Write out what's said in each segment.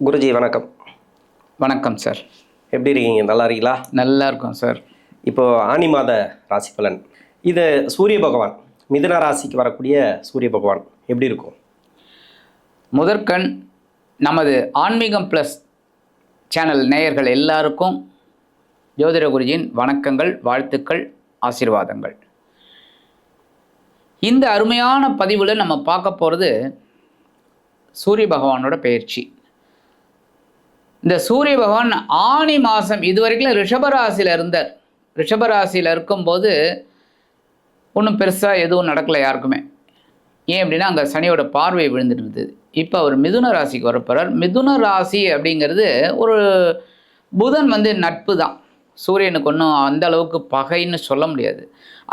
குருஜி வணக்கம். வணக்கம் சார். எப்படி இருக்கீங்க? நல்லா இருக்கீங்களா? நல்லா இருக்கும் சார். இப்போது ஆனி மாத ராசி பலன், இது சூரிய பகவான் மிதுன ராசிக்கு வரக்கூடிய சூரிய பகவான் எப்படி இருக்கும்? முதற்கண் நமது ஆன்மீகம் ப்ளஸ் சேனல் நேயர்கள் எல்லாருக்கும் ஜோதிட குருஜியின் வணக்கங்கள், வாழ்த்துக்கள், ஆசீர்வாதங்கள். இந்த அருமையான பதிவில் நம்ம பார்க்க போகிறது சூரிய பகவானோட பெயர்ச்சி. இந்த சூரிய பகவான் ஆனி மாதம் இதுவரைக்கும் ரிஷபராசியில் இருந்தார். ரிஷபராசியில் இருக்கும்போது ஒன்றும் பெருசாக எதுவும் நடக்கலை யாருக்குமே. ஏன் அப்படின்னா அங்கே சனியோட பார்வை விழுந்துட்டு இருந்தது. இப்போ அவர் மிதுன ராசிக்கு வரப்போகிறார். மிதுன ராசி அப்படிங்கிறது ஒரு புதன் நட்பு தான். சூரியனுக்கு ஒன்றும் அந்த அளவுக்கு பகைன்னு சொல்ல முடியாது.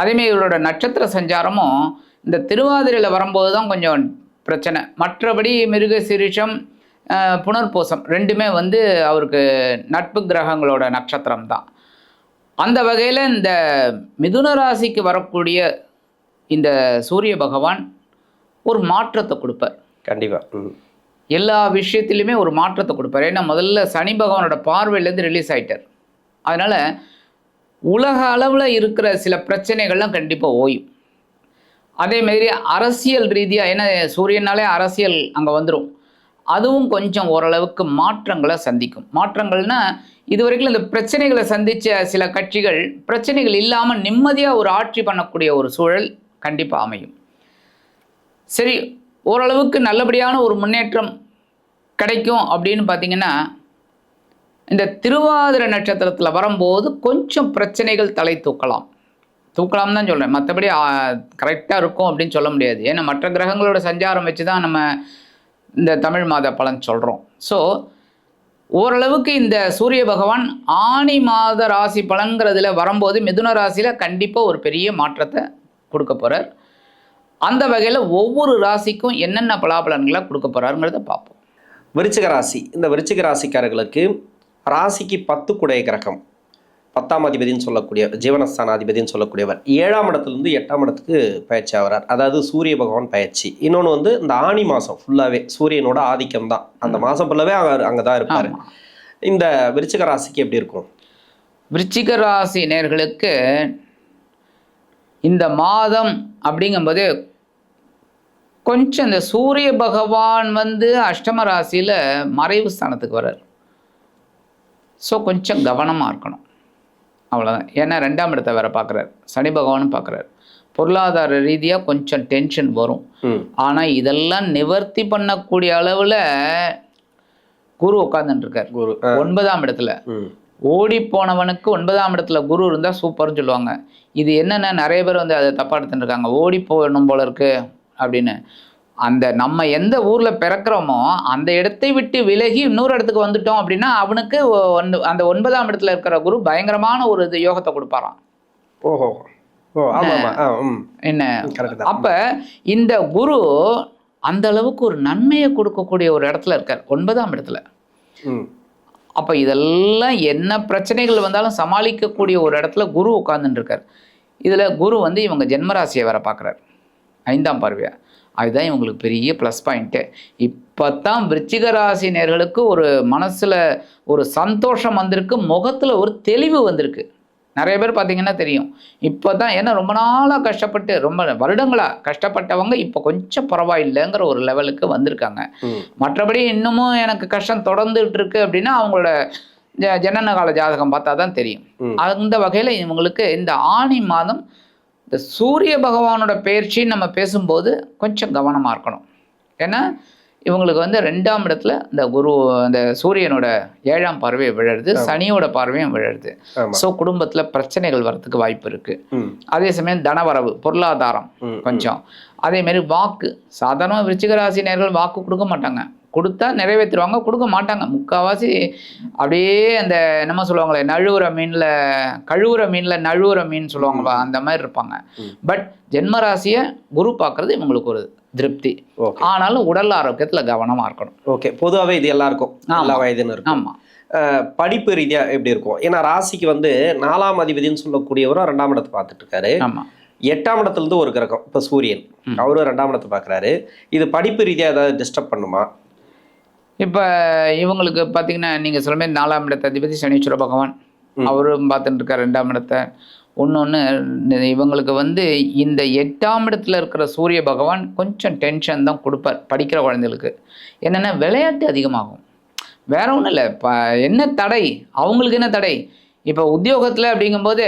அதேமாதிரி இவரோட நட்சத்திர சஞ்சாரமும் இந்த திருவாதிரையில் வரும்போது தான் கொஞ்சம் பிரச்சனை. மற்றபடி மிருகசீரிஷம், புனர்பூசம் ரெண்டுமே அவருக்கு நட்பு கிரகங்களோட நட்சத்திரம் தான். அந்த வகையில் இந்த மிதுன ராசிக்கு வரக்கூடிய இந்த சூரிய பகவான் ஒரு மாற்றத்தை கொடுப்பார். கண்டிப்பாக எல்லா விஷயத்திலுமே ஒரு மாற்றத்தை கொடுப்பார். ஏன்னா முதல்ல சனி பகவானோட பார்வையிலேருந்து ரிலீஸ் ஆகிட்டார். அதனால் உலக அளவில் இருக்கிற சில பிரச்சனைகள்லாம் கண்டிப்பாக ஓயும். அதேமாதிரி அரசியல் ரீதியாக, ஏன்னா சூரியனாலே அரசியல் அங்கே வந்துடும், அதுவும் கொஞ்சம் ஓரளவுக்கு மாற்றங்களை சந்திக்கும். மாற்றங்கள்னால் இதுவரைக்கும் இந்த பிரச்சனைகளை சந்தித்த சில கட்சிகள் பிரச்சனைகள் இல்லாமல் நிம்மதியாக ஒரு ஆட்சி பண்ணக்கூடிய ஒரு சூழல் கண்டிப்பாக அமையும். சரி, ஓரளவுக்கு நல்லபடியான ஒரு முன்னேற்றம் கிடைக்கும் அப்படின்னு பார்த்திங்கன்னா, இந்த திருவாதிரை நட்சத்திரத்தில் வரும்போது கொஞ்சம் பிரச்சனைகள் தலை தூக்கலாம் தான் சொல்கிறேன். மற்றபடி கரெக்டாக இருக்கும் அப்படின்னு சொல்ல முடியாது. ஏன்னா மற்ற கிரகங்களோட சஞ்சாரம் வச்சு தான் நம்ம இந்த தமிழ் மாத பலன் சொல்கிறோம். ஸோ ஓரளவுக்கு இந்த சூரிய பகவான் ஆனி மாத ராசி பலன்கிறதுல வரும்போது மிதுன ராசியில் கண்டிப்பாக ஒரு பெரிய மாற்றத்தை கொடுக்க போகிறார். அந்த வகையில் ஒவ்வொரு ராசிக்கும் என்னென்ன பலாபலன்களை கொடுக்க போகிறாருங்கிறத பார்ப்போம். விருச்சிக ராசி, இந்த விருச்சிக ராசிக்காரர்களுக்கு ராசிக்கு 10 குடைய கிரகம், 10ஆம் அதிபதினு சொல்லக்கூடிய ஜீவனஸ்தானாதிபதினு சொல்லக்கூடியவர் 7ஆம் இடத்துலேருந்து 8ஆம் இடத்துக்கு பயிற்சி ஆகிறார். அதாவது சூரிய பகவான் பயிற்சி. இன்னொன்று இந்த ஆனி மாதம் ஃபுல்லாகவே சூரியனோட ஆதிக்கம் தான். அந்த மாதம் ஃபுல்லாகவே அங்கே தான் இருப்பார். இந்த விருச்சிக ராசிக்கு எப்படி இருக்கும்? விருச்சிக ராசி நேயர்களுக்கு இந்த மாதம் அப்படிங்கும்போது கொஞ்சம் இந்த சூரிய பகவான் அஷ்டம ராசியில் மறைவு ஸ்தானத்துக்கு வர்றார். ஸோ கொஞ்சம் கவனமாக இருக்கணும், அவ்வளோதான். ஏன்னா 2ஆம் இடத்தை வேற பார்க்குறாரு, சனி பகவானும் பார்க்குறாரு. பொருளாதார ரீதியாக கொஞ்சம் டென்ஷன் வரும். ஆனால் இதெல்லாம் நிவர்த்தி பண்ணக்கூடிய அளவில் குரு உட்காந்துட்டுருக்கார். குரு 9ஆம் இடத்துல. ஓடி போனவனுக்கு 9ஆம் இடத்துல குரு இருந்தால் சூப்பர்னு சொல்லுவாங்க. இது என்னென்ன நிறைய பேர் அதை தப்பாக எடுத்துட்டு இருக்காங்க, ஓடி போகணும் போல இருக்கு அப்படின்னு. அந்த நம்ம எந்த ஊரில் பிறக்கிறோமோ அந்த இடத்தை விட்டு விலகி இன்னொரு இடத்துக்கு வந்துட்டோம் அப்படின்னா அவனுக்கு அந்த 9ஆம் இடத்துல இருக்கிற குரு பயங்கரமான ஒரு யோகத்தை கொடுப்பாராம். ஓஹோ, என்ன அப்ப இந்த குரு அந்த அளவுக்கு ஒரு நன்மையை கொடுக்கக்கூடிய ஒரு இடத்துல இருக்கார், 9ஆம் இடத்துல. அப்ப இதெல்லாம் என்ன பிரச்சனைகள் வந்தாலும் சமாளிக்கக்கூடிய ஒரு இடத்துல குரு உட்கார்ந்துட்டு இருக்கார். இதுல குரு இவங்க ஜென்மராசியை வேற பார்க்குறார், 5ஆம் பார்வையா. அதுதான் இவங்களுக்கு பெரிய ப்ளஸ் பாயிண்ட்டு. இப்போ தான் விருச்சிக ராசி நேயர்களுக்கு ஒரு மனசில் ஒரு சந்தோஷம் வந்திருக்கு, முகத்தில் ஒரு தெளிவு வந்திருக்கு. நிறைய பேர் பார்த்திங்கன்னா தெரியும். இப்போ தான், ஏன்னா ரொம்ப நாளாக கஷ்டப்பட்டு ரொம்ப வருடங்களாக கஷ்டப்பட்டவங்க இப்போ கொஞ்சம் பரவாயில்லைங்கிற ஒரு லெவலுக்கு வந்திருக்காங்க. மற்றபடி இன்னமும் எனக்கு கஷ்டம் தொடர்ந்துட்டு இருக்கு அப்படின்னா அவங்களோட ஜனன கால ஜாதகம் பார்த்தா தான் தெரியும். அந்த வகையில் இவங்களுக்கு இந்த ஆனி மாதம் இந்த சூரிய பகவானோட பெயர்ச்சின்னு நம்ம பேசும்போது கொஞ்சம் கவனமாக இருக்கணும். ஏன்னா இவங்களுக்கு 2ஆம் இடத்துல இந்த குரு, அந்த சூரியனோட 7ஆம் பார்வையை விழுறது, சனியோட பார்வையும் விழுறது. ஸோ குடும்பத்தில் பிரச்சனைகள் வர்றதுக்கு வாய்ப்பு இருக்குது. அதே சமயம் தனவரவு, பொருளாதாரம் கொஞ்சம். அதேமாரி வாக்கு, சாதாரண விருச்சிக ராசி நேயர்கள் வாக்கு கொடுக்க மாட்டாங்க. கொடுத்தா நிறைவேற்றுவாங்க, கொடுக்க மாட்டாங்க. முக்கால்வாசி அப்படியே அந்த என்னமா சொல்லுவாங்களே, கழுவுற மீனில் நழுவுற மீன் சொல்லுவாங்களா, அந்த மாதிரி இருப்பாங்க. பட் ஜென்மராசியை குரு பார்க்கறது இவங்களுக்கு ஒரு திருப்தி. ஆனாலும் உடல் ஆரோக்கியத்தில் கவனமாக இருக்கணும். ஓகே, பொதுவாகவே இது எல்லாருக்கும் எல்லா வயதுன்னு இருக்கும். ஆமாம். படிப்பு ரீதியாக எப்படி இருக்கும்? ஏன்னா ராசிக்கு 4ஆம் அதிபதினு சொல்லக்கூடியவரும் 2ஆம் இடத்தை பார்த்துட்டு இருக்காரு. ஆமாம். 8ஆம் இடத்துலேருந்து ஒரு கிரகம் இப்போ சூரியன், அவரும் 2ஆம் இடத்தை பார்க்குறாரு. இது படிப்பு ரீதியாக ஏதாவது டிஸ்டர்ப் பண்ணுமா? இப்போ இவங்களுக்கு பார்த்தீங்கன்னா நீங்கள் சொல்ல மாதிரி 4ஆம் இடத்த அதிபதி சனீஸ்வர பகவான் அவரும் பார்த்துட்டு இருக்கார் 2ஆம் இடத்தை. ஒன்று இவங்களுக்கு வந்து இந்த 8ஆம் இடத்துல இருக்கிற சூரிய பகவான் கொஞ்சம் டென்ஷன் தான் கொடுப்பார் படிக்கிற குழந்தைகளுக்கு. என்னென்னா விளையாட்டு அதிகமாகும். வேற ஒன்றும் இல்லை. என்ன தடை அவங்களுக்கு, என்ன தடை? இப்போ உத்தியோகத்தில் அப்படிங்கும்போது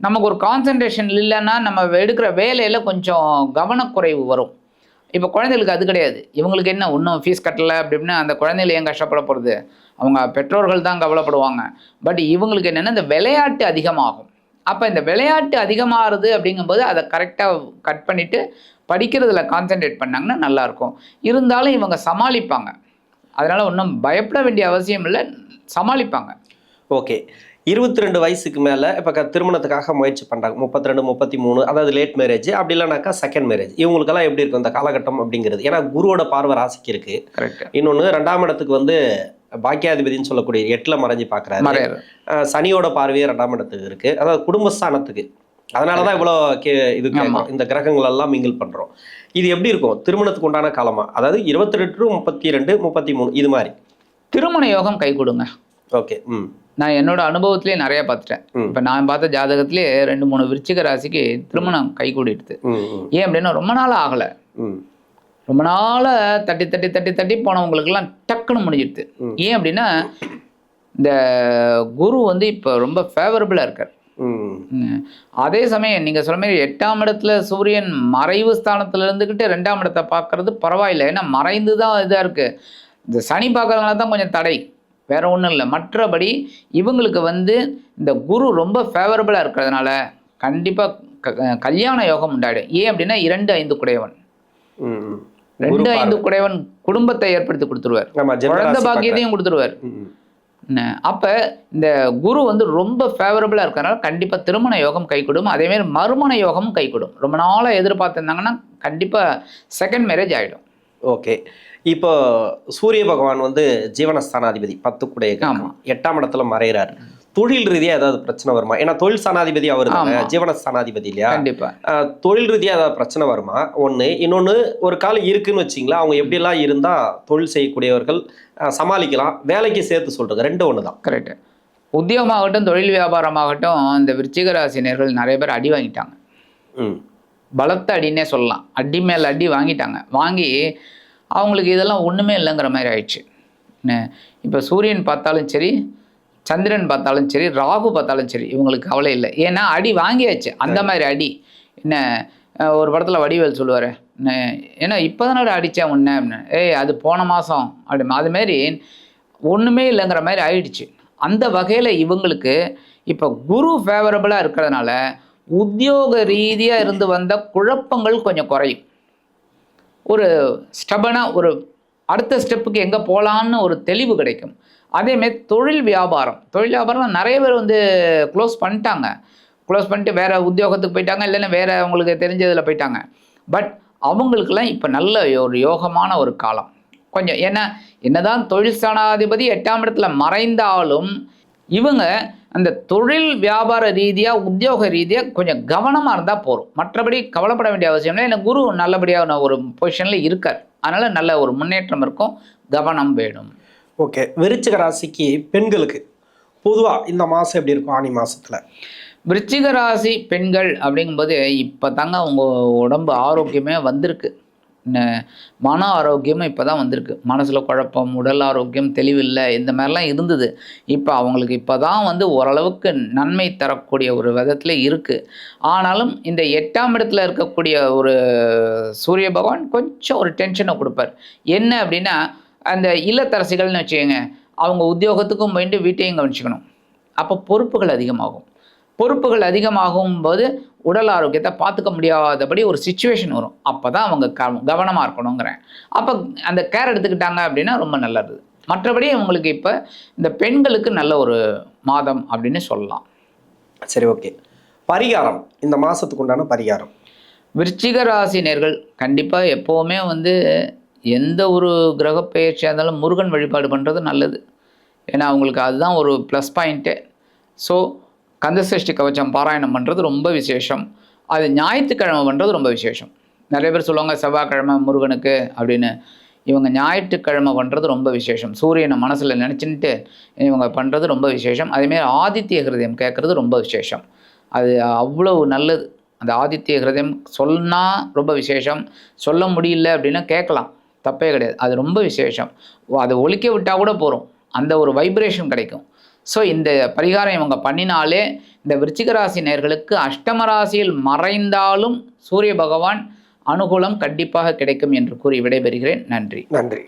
நமக்கு ஒரு கான்சன்ட்ரேஷன் இல்லைன்னா நம்ம எடுக்கிற வேலையில் கொஞ்சம் கவனக்குறைவு வரும். இப்போ குழந்தைகளுக்கு அது கிடையாது. இவங்களுக்கு என்ன, இன்னும் ஃபீஸ் கட்டலை அப்படின்னா அந்த குழந்தைகள் ஏன் கஷ்டப்பட போகிறது? அவங்க பெற்றோர்கள் தான் கவலைப்படுவாங்க. பட் இவங்களுக்கு என்னென்னா இந்த விளையாட்டு அதிகமாகும். அப்போ இந்த விளையாட்டு அதிகமாகிறது அப்படிங்கும்போது அதை கரெக்டாக கட் பண்ணிவிட்டு படிக்கிறதுல கான்சென்ட்ரேட் பண்ணாங்கன்னா நல்லாயிருக்கும். இருந்தாலும் இவங்க சமாளிப்பாங்க. அதனால் ஒன்றும் பயப்பட வேண்டிய அவசியம் இல்லை, சமாளிப்பாங்க. ஓகே. 22 வயசுக்கு மேலே இப்போ திருமணத்துக்காக முயற்சி பண்ணுறாங்க. 32, 33, அதாவது லேட் மேரேஜ், அப்படி இல்லைனாக்கா செகண்ட் மேரேஜ். இவங்களுக்கெல்லாம் எப்படி இருக்கும் இந்த காலகட்டம் அப்படிங்கிறது? ஏன்னா குருவோட பார்வை ராசிக்கு இருக்குது. கரெக்ட். இன்னொன்று 2ஆம் இடத்துக்கு வந்து பாக்கியாதிபதினு சொல்லக்கூடிய 8ல் மறைஞ்சு பார்க்குறாரு. சனியோட பார்வையே 2ஆம் இடத்துக்கு இருக்குது, அதாவது குடும்பஸ்தானத்துக்கு. அதனால தான் இவ்வளோ இது இந்த கிரகங்கள் எல்லாம் மிங்கிள் பண்ணுறோம். இது எப்படி இருக்கும் திருமணத்துக்கு உண்டான காலமாக? அதாவது 22, 32, 33 இது மாதிரி திருமண யோகம் கை கொடுங்க. ஓகே. நான் என்னோட அனுபவத்திலே நிறைய பார்த்துட்டேன். இப்போ நான் பார்த்த ஜாதகத்திலே 2-3 விருச்சிக ராசிக்கு திருமணம் கை கூடிடுது. ஏன் அப்படின்னா ரொம்ப நாள் ஆகலை. ரொம்ப நாளாக தட்டி தட்டி தட்டி தட்டி போனவங்களுக்கெல்லாம் டக்குன்னு முடிஞ்சிடுது. ஏன் அப்படின்னா இந்த குரு வந்து இப்போ ரொம்ப ஃபேவரபிளாக இருக்கார். அதே சமயம் நீங்கள் சொல்ல மாதிரி 8ஆம் இடத்துல சூரியன் மறைவு ஸ்தானத்தில் இருந்துக்கிட்டு 2ஆம் இடத்தை பார்க்கறது பரவாயில்லை. ஏன்னா மறைந்து தான் இதாக இருக்குது. இந்த சனி பார்க்கறதுனால தான் கொஞ்சம் தடை, வேற ஒன்றும் இல்லை. மற்றபடி இவங்களுக்கு வந்து இந்த குரு ரொம்ப ஃபேவரபிளாக இருக்கிறதுனால கண்டிப்பாக கல்யாண யோகம் உண்டாயிடும். ஏன் அப்படின்னா 2-5 குடையவன். 2-5 குடையவன் குடும்பத்தை ஏற்படுத்தி கொடுத்துருவார், குழந்தை பாக்கியத்தையும் கொடுத்துருவார். அப்போ இந்த குரு வந்து ரொம்ப ஃபேவரபிளாக இருக்கிறதுனால கண்டிப்பாக திருமண யோகம் கைகூடும். அதேமாரி மறுமண யோகமும் கைகூடும். ரொம்ப நாளாக எதிர்பார்த்துருந்தாங்கன்னா கண்டிப்பாக செகண்ட் மேரேஜ் ஆகிடும். ஓகே. இப்போ சூரிய பகவான் வந்து ஜீவனஸ்தானாதிபதி 10 குடைய 8ஆம் இடத்துல மறைகிறார். தொழில் ரீதியாக ஏதாவது பிரச்சனை வருமா? ஏன்னா தொழில் ஸ்தானாதிபதி அவர் தானே, ஜீவனஸ்தானாதிபதி இல்லையா? கண்டிப்பாக தொழில் ரீதியாக ஏதாவது பிரச்சனை வருமா? ஒன்று. இன்னொன்று, ஒரு காலம் இருக்குன்னு வச்சிங்களா, அவங்க எப்படிலாம் இருந்தால் தொழில் செய்யக்கூடியவர்கள் சமாளிக்கலாம், வேலைக்கு சேர்த்து சொல்கிறது 2 ஒன்று தான். கரெக்டு. உத்தியோகமாகட்டும் தொழில் வியாபாரமாகட்டும் இந்த விருச்சிக ராசினியர்கள் நிறைய பேர் அடி வாங்கிட்டாங்க. பலத்த அடின்னே சொல்லலாம். அடி மேல் அடி வாங்கிட்டாங்க. வாங்கி அவங்களுக்கு இதெல்லாம் ஒன்றுமே இல்லைங்கிற மாதிரி ஆயிடுச்சு. இப்போ சூரியன் பார்த்தாலும் சரி, சந்திரன் பார்த்தாலும் சரி, ராகு பார்த்தாலும் சரி, இவங்களுக்கு கவலை இல்லை. ஏன்னா அடி வாங்கியாச்சு. அந்த மாதிரி அடி என்ன, ஒரு படத்தில் வடிவேல் சொல்லுவார், ஏன்னா இப்போ தானே அடித்தேன் ஒன்று அப்படின்னு. அது போன மாதம் அப்படி. அதுமாரி ஒன்றுமே இல்லைங்கிற மாதிரி ஆயிடுச்சு. அந்த வகையில் இவங்களுக்கு இப்போ குரு ஃபேவரபுளாக இருக்கிறதுனால உத்தியோக ரீதியாக இருந்து வந்த குழப்பங்கள் கொஞ்சம் குறையும். ஒரு ஸ்டபனாக ஒரு அடுத்த ஸ்டெப்புக்கு எங்கே போகலான்னு ஒரு தெளிவு கிடைக்கும். அதேமாரி தொழில் வியாபாரம் நிறைய பேர் வந்து க்ளோஸ் பண்ணிட்டு வேறு உத்தியோகத்துக்கு போயிட்டாங்க, இல்லைன்னா வேறு அவங்களுக்கு தெரிஞ்சதில் போயிட்டாங்க. பட் அவங்களுக்கெல்லாம் இப்போ நல்ல ஒரு யோகமான ஒரு காலம் கொஞ்சம். ஏன்னா என்னதான் தொழில் ஸ்தானாதிபதி 8ஆம் இடத்துல மறைந்தாலும் இவங்க அந்த தொழில் வியாபார ரீதியாக உத்தியோக ரீதியாக கொஞ்சம் கவனமாக இருந்தால் போகும். மற்றபடி கவலைப்பட வேண்டிய அவசியம் இல்லை. ஏன்னா குரு நல்லபடியாக ஒரு பொசிஷனில் இருக்கார். அதனால் நல்ல ஒரு முன்னேற்றம் இருக்கும். கவனம் வேணும். ஓகே. விருச்சிக ராசிக்கு பெண்களுக்கு பொதுவாக இந்த மாதம் எப்படி இருக்கும்? ஆனி மாதத்தில் விருச்சிக ராசி பெண்கள் அப்படிங்கும்போது இப்போ தாங்க அவங்க உடம்பு ஆரோக்கியமே வந்திருக்கு. மன ஆரோக்கியமும் இப்போ தான் வந்திருக்கு. மனசில் குழப்பம், உடல் ஆரோக்கியம் தெளிவில்லை, இந்த மாதிரிலாம் இருந்தது. இப்போ அவங்களுக்கு இப்போ தான் வந்து ஓரளவுக்கு நன்மை தரக்கூடிய ஒரு விதத்தில் இருக்குது. ஆனாலும் இந்த 8ஆம் இடத்துல இருக்கக்கூடிய ஒரு சூரிய பகவான் கொஞ்சம் ஒரு டென்ஷனை கொடுப்பார். என்ன அப்படின்னா அந்த இல்லத்தரசிகள்னு வச்சுக்கோங்க, அவங்க உத்தியோகத்துக்கும் போயிட்டு வீட்டையும் கவனிச்சுக்கணும். அப்போ பொறுப்புகள் அதிகமாகும் போது உடல் ஆரோக்கியத்தை பார்த்துக்க முடியாதபடி ஒரு சிச்சுவேஷன் வரும். அப்போ தான் அவங்க கவனமாக இருக்கணுங்கிறேன். அப்போ அந்த கேர் எடுத்துக்கிட்டாங்க அப்படின்னா ரொம்ப நல்லது. மற்றபடி அவங்களுக்கு இப்போ இந்த பெண்களுக்கு நல்ல ஒரு மாதம் அப்படின்னு சொல்லலாம். சரி, ஓகே. பரிகாரம், இந்த மாதத்துக்கு உண்டான பரிகாரம். விருச்சிக ராசினியர்கள் கண்டிப்பாக எப்போவுமே வந்து எந்த ஒரு கிரக பயிற்சியாக இருந்தாலும் முருகன் வழிபாடு பண்ணுறது நல்லது. ஏன்னா அவங்களுக்கு அதுதான் ஒரு ப்ளஸ் பாயிண்ட்டு. ஸோ கந்தசஷ்டி கவச்சம் பாராயணம் பண்ணுறது ரொம்ப விசேஷம். அது ஞாயிற்றுக்கிழமை பண்ணுறது ரொம்ப விசேஷம். நிறைய பேர் சொல்லுவாங்க செவ்வாய்க்கிழமை முருகனுக்கு அப்படின்னு. இவங்க ஞாயிற்றுக்கிழமை பண்ணுறது ரொம்ப விசேஷம். சூரியனை மனசில் நினச்சின்ட்டு இவங்க பண்ணுறது ரொம்ப விசேஷம். அதேமாரி ஆதித்ய ஹிருதயம் கேட்குறது ரொம்ப விசேஷம். அது அவ்வளவு நல்லது. அந்த ஆதித்ய ஹிருதயம் சொன்னால் ரொம்ப விசேஷம். சொல்ல முடியல அப்படின்னா கேட்கலாம், தப்பே கிடையாது. அது ரொம்ப விசேஷம். அதை ஒலிக்க விட்டால் கூட போகிறோம், அந்த ஒரு வைப்ரேஷன் கிடைக்கும். ஸோ இந்த பரிகாரம் இவங்க பண்ணினாலே இந்த விருச்சிக ராசி நேயர்களுக்கு அஷ்டம ராசியில் மறைந்தாலும் சூரிய பகவான் அனுகூலம் கண்டிப்பாக கிடைக்கும் என்று கூறி விடைபெறுகிறேன். நன்றி. நன்றி.